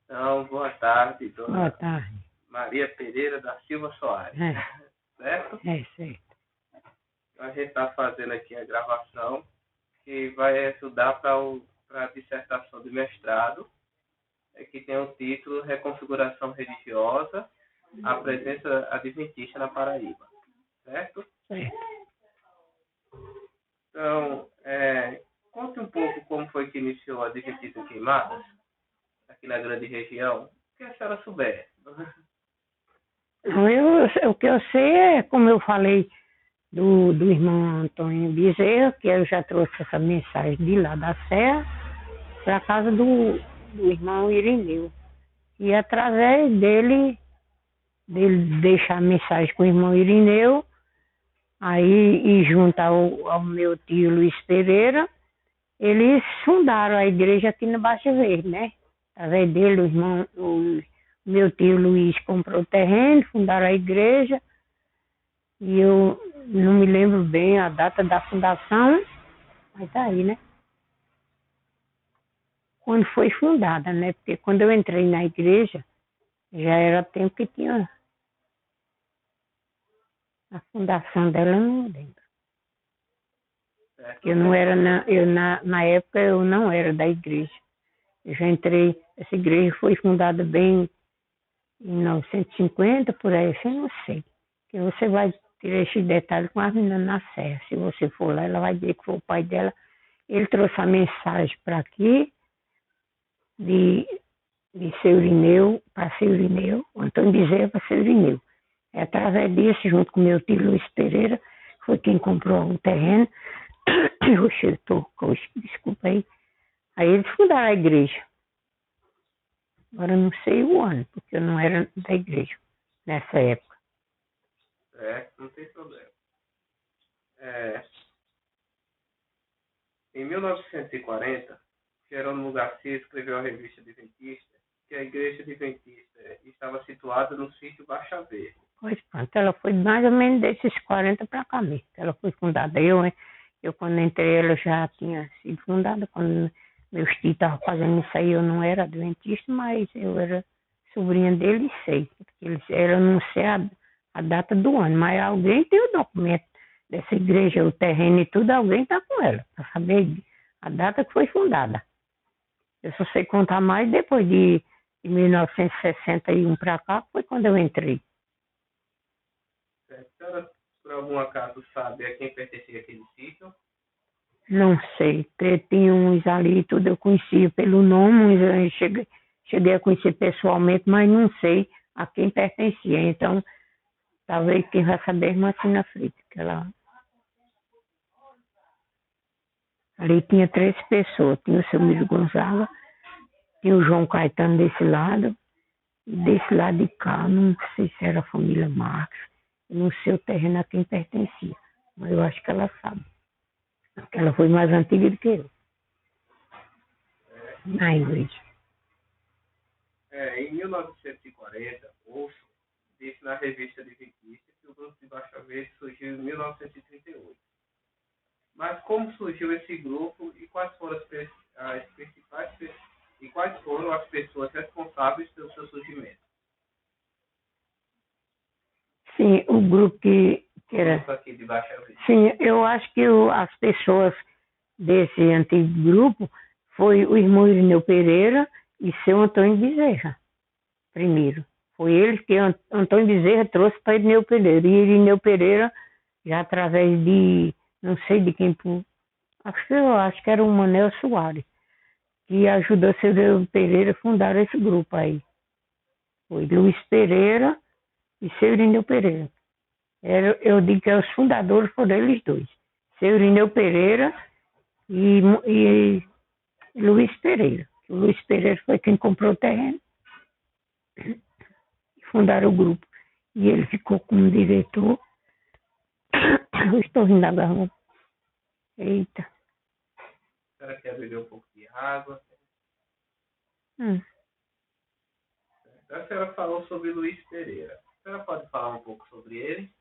Então, boa tarde, Boa dona tarde. Maria Pereira da Silva Soares. É, Certo? certo. A gente está fazendo aqui a gravação que vai ajudar para a dissertação de mestrado, que tem o título Reconfiguração Religiosa, a presença adventista na Paraíba. Certo? Certo. Então, conte um pouco como foi que iniciou a Adventista em Queimadas, aqui na grande região, que a senhora souber. Não, o que eu sei é, como eu falei do irmão Antônio Bezerra, que eu já trouxe essa mensagem de lá da Serra para casa do irmão Irineu. E através dele deixar a mensagem com o irmão Irineu, aí e junto ao meu tio Luiz Pereira, eles fundaram a igreja aqui no Baixa Verde, né? Através dele, o meu tio Luiz comprou o terreno, fundaram a igreja, e eu não me lembro bem a data da fundação, mas tá aí, né? Quando foi fundada, né? Porque quando eu entrei na igreja, já era tempo que tinha a fundação dela, eu não lembro. Certo? Eu não era, na época eu não era da igreja. Eu já entrei, essa igreja foi fundada bem em 1950, por aí, eu não sei. Que você vai ter esse detalhe com a menina na Serra. Se você for lá, ela vai dizer que foi o pai dela. Ele trouxe a mensagem para aqui, de seu Irineu para seu Irineu, o Antônio Bezerra para seu Irineu. É através disso, junto com meu tio Luiz Pereira, foi quem comprou o terreno. Oxe, eu tô, desculpa aí. Aí eles fundaram a igreja. Agora eu não sei o ano, porque eu não era da igreja nessa época. Não tem problema. Em 1940, Jerônimo Garcia escreveu à revista Adventista que a igreja adventista estava situada no sítio Baixa Verde. Pois pronto, ela foi mais ou menos desses 40 para cá mesmo. Ela foi fundada. Eu quando entrei, ela já tinha sido fundada. Quando meus tios estavam fazendo isso aí, eu não era adventista, mas eu era sobrinha dele e sei. Eu não sei a data do ano, mas alguém tem o documento dessa igreja, o terreno e tudo, alguém está com ela, para saber a data que foi fundada. Eu só sei contar mais depois de 1961 para cá, foi quando eu entrei. A senhora, por algum acaso, sabe a quem pertencia aquele sítio? Não sei, tinha uns ali, tudo eu conhecia pelo nome, eu cheguei a conhecer pessoalmente, mas não sei a quem pertencia. Então, talvez quem vai saber é a irmã Sina Frita, que ela... Ali tinha 3 pessoas, tinha o seu Milho Gonzaga, tinha o João Caetano desse lado, e desse lado de cá, não sei se era a família Marques, eu não sei o terreno a quem pertencia, mas eu acho que ela sabe. Ela foi mais antiga do que eu, na igreja. Em 1940, Olson disse na revista Adventista que o grupo de Baixa Verde surgiu em 1938. Mas como surgiu esse grupo e quais foram as principais e quais foram as pessoas responsáveis pelo seu surgimento? Sim, o grupo que era... Grupo aqui de Baixa Verde. Sim, eu acho que as pessoas desse antigo grupo foi o irmão Irineu Pereira e seu Antônio Bezerra, primeiro. Foi ele que Antônio Bezerra trouxe para Irineu Pereira. E Irineu Pereira, já através de, não sei de quem, acho que era o Manel Soares, que ajudou seu Irineu Pereira a fundar esse grupo aí. Foi Luiz Pereira e seu Irineu Pereira. Eu digo que os fundadores foram eles dois. Seu Irineu Pereira e Luiz Pereira. O Luiz Pereira foi quem comprou o terreno e fundaram o grupo. E ele ficou como diretor. Eu estou rindo da garganta. Eita. A senhora quer beber um pouco de água? A senhora falou sobre Luiz Pereira. A senhora pode falar um pouco sobre ele?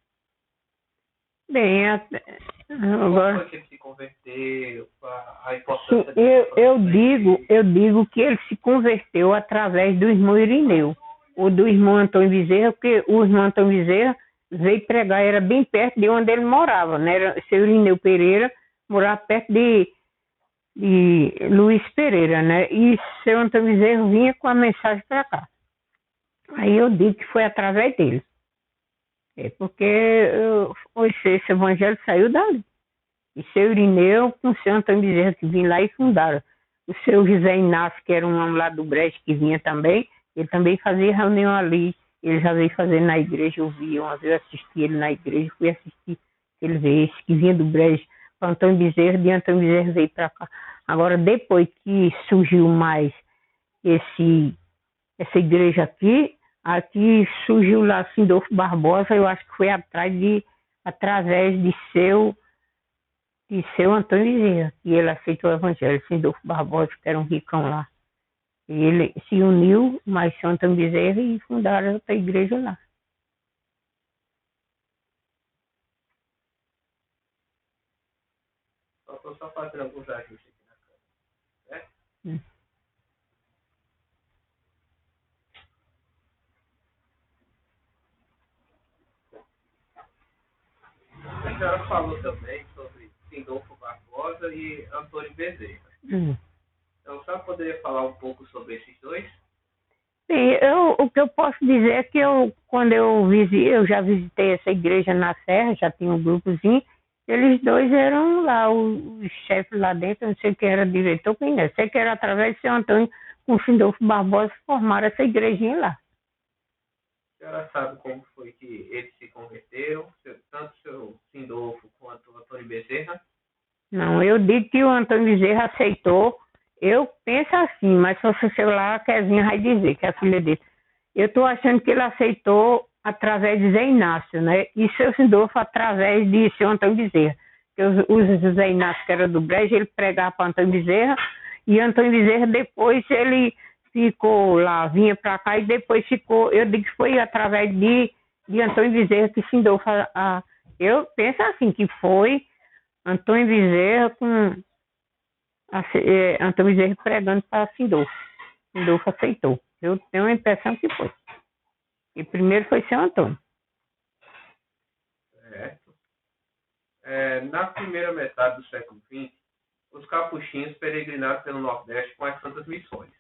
Bem, Como Agora, foi que ele se converteu, a sim, importância eu digo que ele se converteu através do irmão Irineu, ou do irmão Antônio Bezerra, porque o irmão Antônio Bezerra veio pregar, era bem perto de onde ele morava, né? Era, seu Irineu Pereira morava perto de Luiz Pereira, né? E seu Antônio Bezerra vinha com a mensagem para cá. Aí eu digo que foi através dele. É porque esse evangelho saiu dali. E seu Irineu com o seu Antônio Bezerra que vinha lá e fundaram. O seu José Inácio, que era um homem lá do Brejo que vinha também, ele também fazia reunião ali. Ele já veio fazer na igreja, eu vi, uma vez eu assisti ele na igreja, fui assistir ele veio, esse que vinha do Brejo para Antônio Bezerra, de Antônio Bezerra veio para cá. Agora, depois que surgiu mais essa igreja aqui surgiu lá Sindolfo Barbosa, eu acho que foi através de seu Antônio Bezerra, que ele aceitou o evangelho. Sindolfo Barbosa, que era um ricão lá. E ele se uniu mais seu Antônio Bezerra e fundaram outra igreja lá. Estou só fazendo alguns ajustes aqui na câmera, certo? A senhora falou também sobre Sindolfo Barbosa e Antônio Bezerra. Então, a senhora poderia falar um pouco sobre esses dois? Sim, o que eu posso dizer é que quando eu já visitei essa igreja na Serra, já tinha um grupozinho, eles dois eram lá, os chefes lá dentro, não sei quem era diretor, quem é. Sei que era através de seu Antônio com o Sindolfo Barbosa formaram essa igrejinha lá. A senhora sabe como foi que eles se converteram, tanto o seu Sindolfo quanto o Antônio Bezerra? Não, eu digo que o Antônio Bezerra aceitou. Eu penso assim, mas se você sei lá, a Kezinha vai dizer, que é a filha dele. Eu estou achando que ele aceitou através de Zé Inácio, né? E seu Sindolfo através de seu Antônio Bezerra. O Zé Inácio, que era do Brejo, ele pregava para Antônio Bezerra, e Antônio Bezerra depois ele ficou lá, vinha para cá e depois ficou, eu digo que foi através de Antônio Bezerra que Sindolfo, eu penso assim, que foi Antônio Bezerra Antônio Bezerra pregando para Sindolfo. Sindolfo aceitou. Eu tenho a impressão que foi. E primeiro foi seu Antônio. Certo. Na primeira metade do século XX, os capuchinhos peregrinaram pelo Nordeste com as Santas Missões.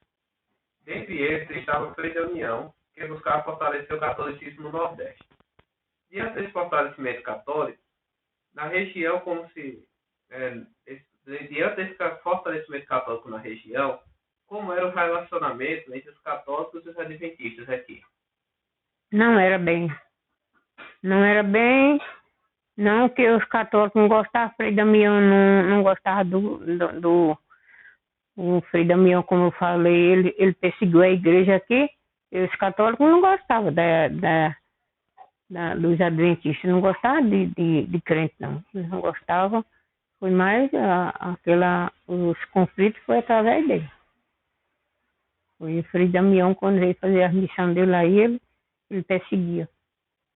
Dentre eles estava Frei Damião, que buscava fortalecer o catolicismo no Nordeste. Diante desse fortalecimento católico, na região, diante desse fortalecimento católico na região, como era o relacionamento entre os católicos e os adventistas aqui? Não era bem. Não era bem. Não que os católicos não gostavam. Frei Damião não gostava o Frei Damião, como eu falei, ele perseguiu a igreja aqui. E os católicos não gostavam dos adventistas. Não gostavam de crente, não. Eles não gostavam. Foi mais os conflitos foi através dele. Foi o Frei Damião, quando veio fazer a missão dele aí, ele perseguia.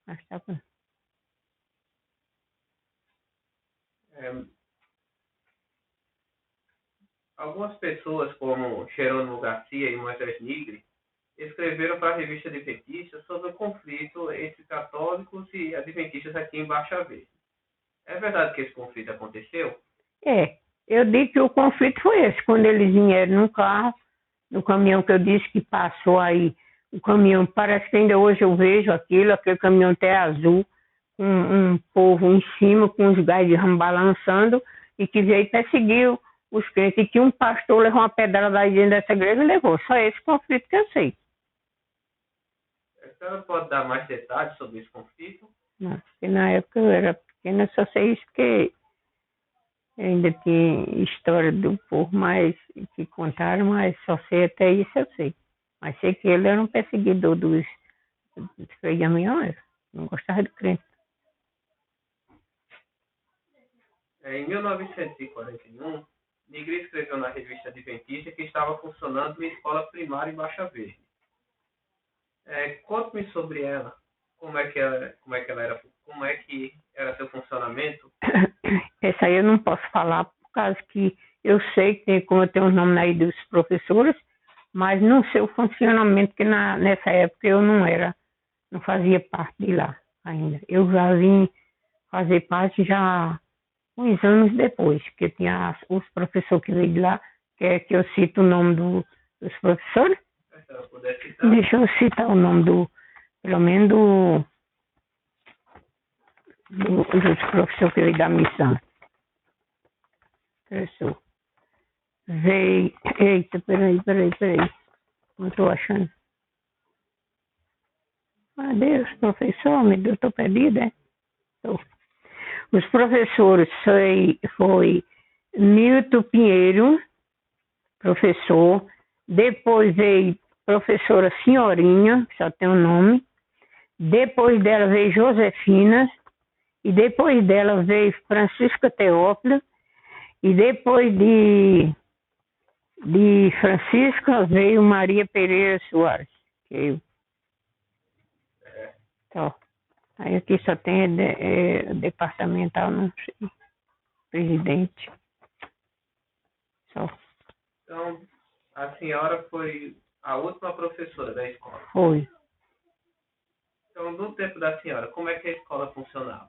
Mas tá bom. Algumas pessoas, como Jerônimo Garcia e Moisés Nigre, escreveram para a revista Adventista sobre o conflito entre católicos e adventistas aqui em Baixa Verde. É verdade que esse conflito aconteceu? Eu digo que o conflito foi esse, quando eles vieram no carro, no caminhão que eu disse que passou aí, o caminhão, parece que ainda hoje eu vejo aquele caminhão até azul, com um povo em cima, com os gás de ramo balançando, e que veio e perseguiu os crentes, e que um pastor levou uma pedrada aí dentro dessa igreja e levou. Só esse conflito que eu sei. A senhora pode dar mais detalhes sobre esse conflito? Não, porque na época eu era pequena, eu só sei isso, porque ainda tem história do povo mais que contaram, mas só sei até isso eu sei. Mas sei que ele era um perseguidor dos Frei Damião, não gostava de crente. Em 1941, Nigre escreveu na revista Adventista que estava funcionando uma escola primária em Baixa Verde. Conte-me sobre ela. como é que era seu funcionamento? Essa aí eu não posso falar, por causa que eu sei que tem, como eu tenho os nomes aí dos professores, mas não sei o funcionamento, que nessa época eu não fazia parte de lá ainda. Eu já vim fazer parte já uns anos depois, que tinha os professores que veio de lá, que eu cito o nome dos professores. Se ela puder citar. Deixa eu citar o nome pelo menos dos professores que veio da missão. Professor. Veio. Eita, peraí. Não estou achando. Adeus, professor, meu Deus, estou perdida, é? Tô. Os professores foi Milton Pinheiro, professor. Depois veio professora Senhorinha, só tem o nome. Depois dela veio Josefina. E depois dela veio Francisca Teófila. E depois de Francisca veio Maria Pereira Soares. Só. Aí aqui só tem departamental, não sei. Presidente. Só. Então, a senhora foi a última professora da escola. Foi. Então, no tempo da senhora, como é que a escola funcionava?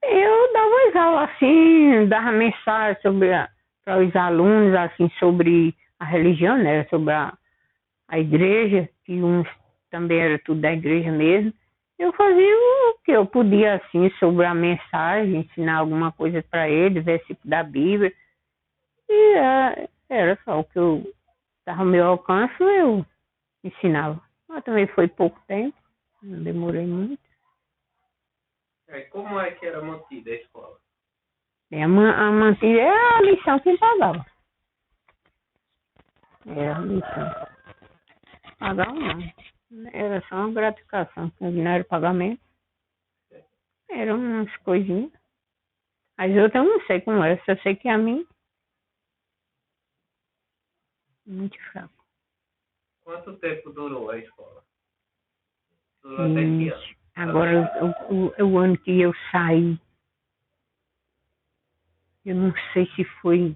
Eu dava umas aulas assim, dava mensagem para os alunos, assim, sobre a religião, né? Sobre a igreja, que uns também era tudo da igreja mesmo. Eu fazia o que eu podia, assim, sobre a mensagem, ensinar alguma coisa para eles, versículo da Bíblia. E era só o que eu estava ao meu alcance, eu ensinava. Mas também foi pouco tempo, não demorei muito. Como é que era mantida a escola? A mantida era a lição que pagava. Era a lição. Pagava não. Era só uma gratificação, porque não era pagamento. Eram umas coisinhas. As outras eu não sei como é, só sei que a mim muito fraco. Quanto tempo durou a escola? Durou até que ano? Agora, o ano que eu saí, eu não sei se foi.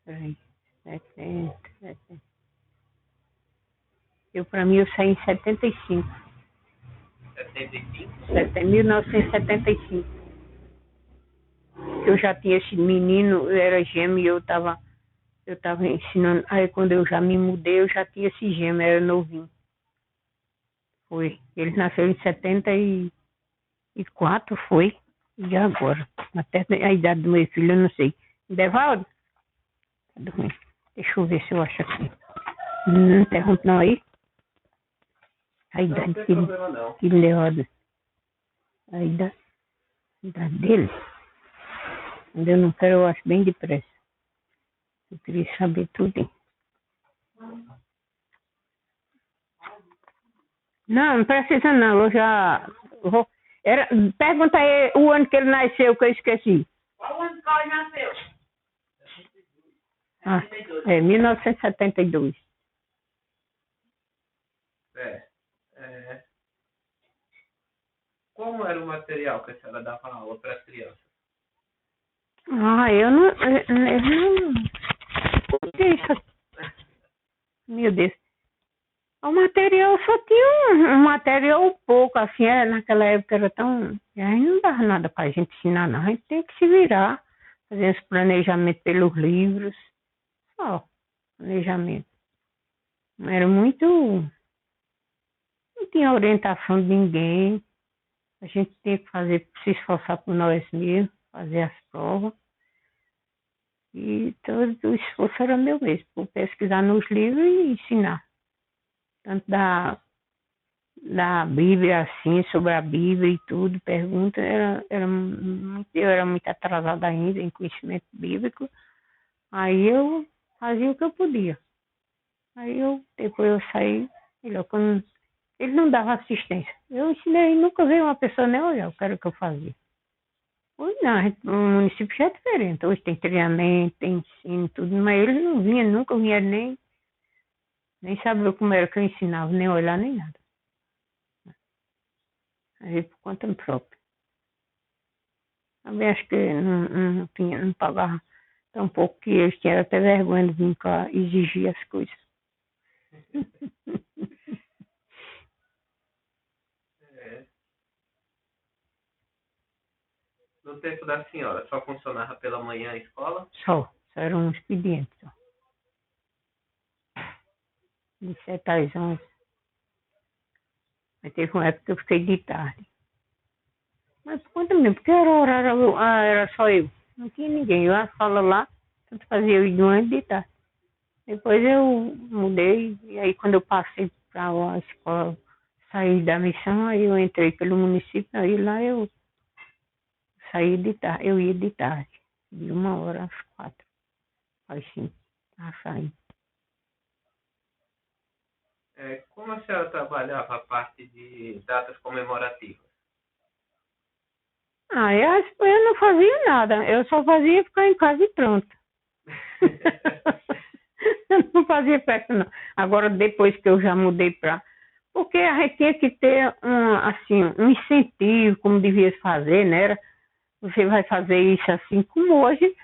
Peraí, 70. Pra mim, eu saí em 75. 75? 1975. Eu já tinha esse menino, eu era gêmeo e eu tava ensinando. Aí, quando eu já me mudei, eu já tinha esse gêmeo, era novinho. Foi. Ele nasceu em 74, foi. E agora? Até a idade do meu filho, eu não sei. Devaldo? Tá dormindo. Deixa eu ver se eu acho aqui. Não interrompe não aí? A idade que ele Devaldo. A idade dele? Quando eu não quero, eu acho bem depressa. Eu queria saber tudo. Hein? Não precisa não, eu já vou. Pergunta aí o ano que ele nasceu, que eu esqueci. Qual ano que ele nasceu? 1972. Como era o material que a senhora dava aula para as crianças? Eu não. Meu Deus. O material só tinha um material pouco, assim, naquela época era tão. Aí não dava nada pra gente ensinar, não. A gente tem que se virar, fazer esse planejamento pelos livros. Só, planejamento. Não era muito. Não tinha orientação de ninguém. A gente tinha que se esforçar por nós mesmos, fazer as provas. E todo o esforço era meu mesmo, por pesquisar nos livros e ensinar. Tanto da Bíblia, assim, sobre a Bíblia e tudo, pergunta, eu era muito atrasada ainda em conhecimento bíblico, aí eu fazia o que eu podia. Aí depois eu saí, ele não dava assistência. Eu ensinei, nunca veio uma pessoa nem olhar o que era que eu fazia. Hoje não, o município já é diferente, hoje tem treinamento, tem ensino, tudo, mas eles não vinham, nunca vinham nem sabiam como era que eu ensinava, nem olhar, nem nada. Aí por conta própria. Também acho que não pagava tão pouco que eles tinham até vergonha de vir cá exigir as coisas. É. No tempo da senhora, só funcionava pela manhã a escola? Só eram uns expediente só. De 7 às 11. Aí teve uma época que eu fiquei de tarde. Mas por conta mesmo, porque era horário, era só eu. Não tinha ninguém. Eu ia falar lá, tanto fazia eu ir de manhã e de tarde. Depois eu mudei, e aí quando eu passei para a escola, saí da missão, aí eu entrei pelo município, aí lá eu saí de tarde, eu ia de tarde, de 1h às 4h, aí sim, a sair. Como a senhora trabalhava a parte de datas comemorativas? Eu não fazia nada, eu só fazia ficar em casa e pronto. Eu não fazia festa não. Agora depois que eu já mudei para... Porque a gente tinha que ter um incentivo, como devia fazer, né? Você vai fazer isso assim como hoje,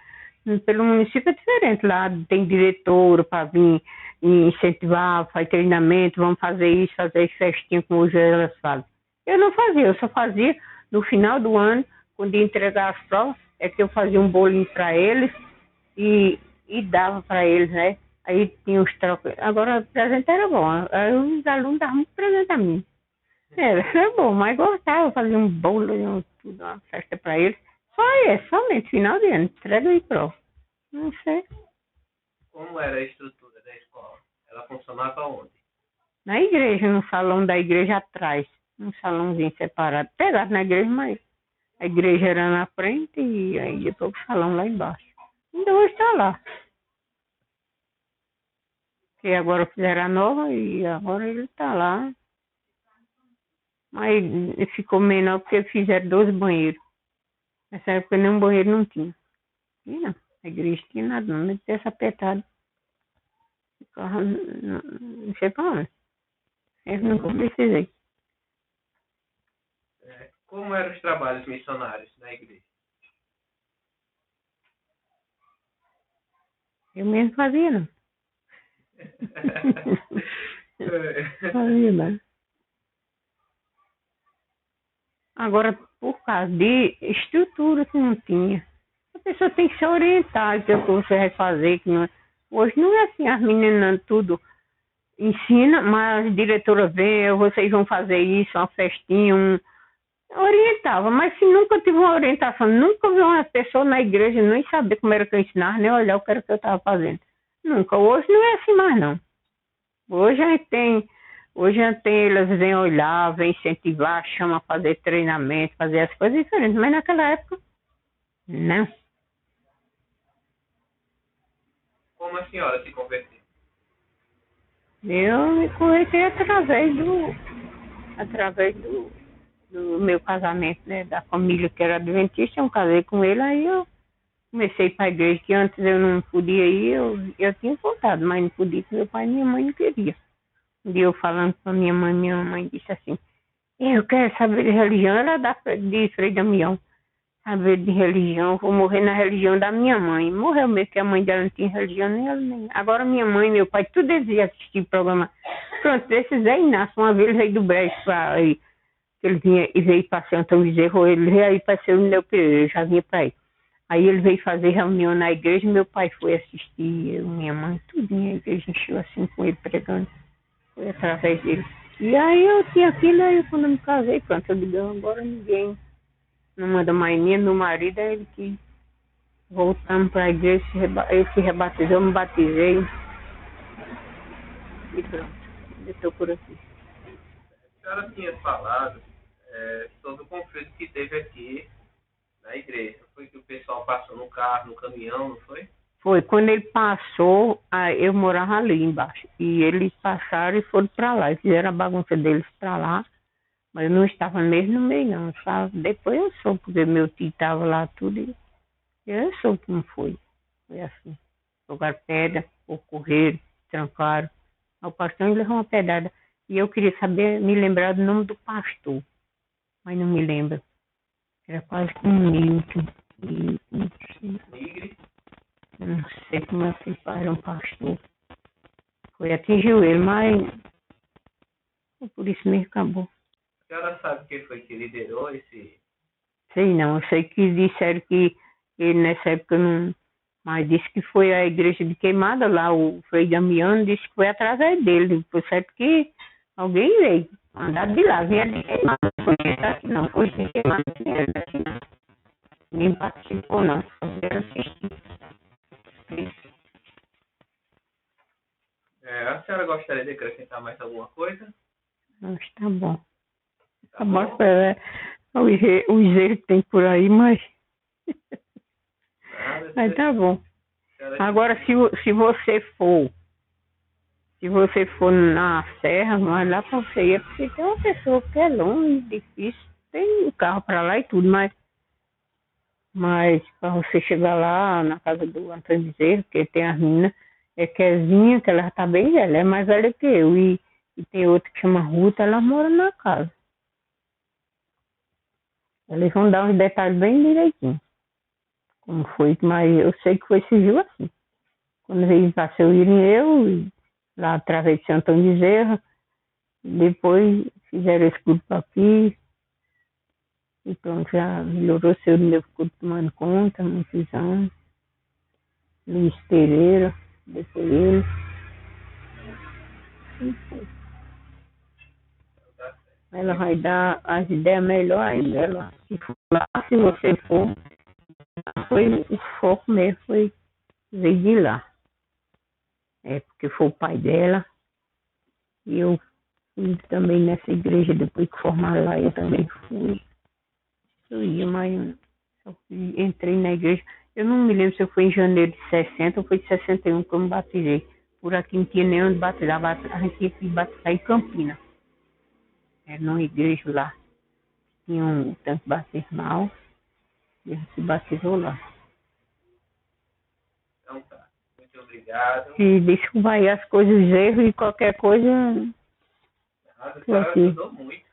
pelo município é diferente. Lá tem diretora para vir incentivar, faz treinamento, vamos fazer isso, fazer festinha como hoje elas fazem. Eu não fazia, eu só fazia no final do ano, quando ia entregar as provas, é que eu fazia um bolinho para eles e dava para eles, né? Aí tinha os trocos. Agora o presente era bom, aí os alunos davam muito presente a mim. Era bom, mas gostava, fazia um bolo, tudo, uma festa para eles. Somente final de ano, entrega e prova. Não sei. Como era a estrutura da escola? Ela funcionava onde? Na igreja, no salão da igreja atrás. Um salãozinho separado. Pegado na igreja, mas a igreja era na frente e aí depois o salão lá embaixo. Ainda hoje está lá. Porque agora fizeram a nova e agora ele está lá. Mas ficou menor porque fizeram 12 banheiros. Nessa época nenhum banheiro não tinha. E não, a igreja tinha nada, não tinha essa apertada. Ficava, não sei para onde. Eu nunca precisei. Como eram os trabalhos missionários na igreja? Eu mesmo fazia, não. Fazia, não. Agora, por causa de estrutura que não tinha, a pessoa tem que se orientar do que você vai fazer. Que não é. Hoje não é assim, as meninas tudo ensina, mas a diretora vê, vocês vão fazer isso, uma festinha, orientava, mas se nunca tive uma orientação, nunca vi uma pessoa na igreja nem saber como era que eu ensinava, nem olhar o que era que eu estava fazendo. Nunca. Hoje não é assim mais, não. Hoje a gente tem, elas vêm olhar, vêm incentivar, chamam a fazer treinamento, fazer as coisas diferentes, mas naquela época, não. Como a senhora se converteu? Eu me conheci através do meu casamento, né, da família que era adventista, eu casei com ele, aí eu comecei para a igreja, que antes eu não podia ir, eu tinha vontade, mas não podia, porque meu pai e minha mãe não queriam. Um dia eu falando com a minha mãe disse assim, eu quero saber de religião, ela de Frei Damião, saber de religião, vou morrer na religião da minha mãe. Morreu mesmo, que a mãe dela não tinha religião, nem ela nem. Agora minha mãe e meu pai, tudo eles iam assistir o programa. Pronto, esse Zé Inácio, uma vez ele veio do Brejo para aí, ele vinha e veio para São Antônio Bezerro, ele veio aí para ser o meu Pereira, eu já vinha para aí. Aí ele veio fazer reunião na igreja, meu pai foi assistir, eu, minha mãe, tudinho, a igreja encheu assim com ele pregando, foi através dele. E aí eu tinha aquilo, aí quando eu me casei, pronto, eu digo, agora ninguém não manda mais nem meu marido, é ele que voltamos para a igreja, ele se rebatizou, eu me batizei e pronto, eu estou por aqui. A senhora tinha falado sobre o conflito que teve aqui na igreja. Foi que o pessoal passou no carro, no caminhão, não foi? Foi, quando ele passou, eu morava ali embaixo. E eles passaram e foram para lá. E fizeram a bagunça deles para lá. Mas eu não estava mesmo no meio, não. Depois eu soube, porque meu tio estava lá tudo. E eu soube como foi. Foi assim. Jogaram pedra, ou correram, trancaram. O pastor levou uma pedrada. E eu queria saber, me lembrar do nome do pastor. mas não me lembro. Era quase como um Newton. Nigre. Não sei como é que era um pastor. Foi, atingiu ele, mas por isso mesmo acabou. A senhora sabe quem foi que liderou esse... Sei não, eu sei que disseram que ele nessa época não... Mas disse que foi a igreja de Queimada lá, o Frei Damiano disse que foi através dele. Foi certo que alguém veio, mandado de lá, vinha de Queimada. Foi aqui não, foi de Queimada, vinha daqui não. Ninguém participou não, só vieram assistir. A senhora gostaria de acrescentar mais alguma coisa? Acho que tá bom. Tá bom, bom? os erros que tem por aí, mas... Nada, Mas tá bom. senhora... Agora, se você for na serra, mas lá pra você ir, é porque tem uma pessoa que é longe, difícil, tem um carro pra lá e tudo, mas pra você chegar lá na casa do Antônio Bezerra, porque tem as meninas, é Kezinha, que ela já tá bem velha, é mais velha que eu, e tem outra que chama Ruta, ela mora na casa. Eles vão dar uns detalhes bem direitinho, como foi, mas eu sei que foi civil assim. Quando veio para seu Irineu, lá através de Santo Antônio Bezerra, depois fizeram esse grupo aqui, e pronto, já melhorou. Seu Irineu ficou tomando conta, muitos anos. Luiz Pereira, depois ele. Ela vai dar as ideias melhores ainda. Ela, se você for, foi o foco mesmo, foi veio de lá. É porque foi o pai dela, e eu fui também nessa igreja, depois que formaram lá, eu também fui. Eu ia, mas entrei na igreja. Eu não me lembro se foi em janeiro de 60 ou foi de 61 que eu me batizei. Por aqui não tinha nem onde batizar, a gente tinha que batizar em Campinas. Era numa igreja lá. Tinha um tanque batismal e a gente se batizou lá. Então tá. Muito obrigado. E desculpa aí as coisas, os erros e qualquer coisa. A senhora ajudou muito.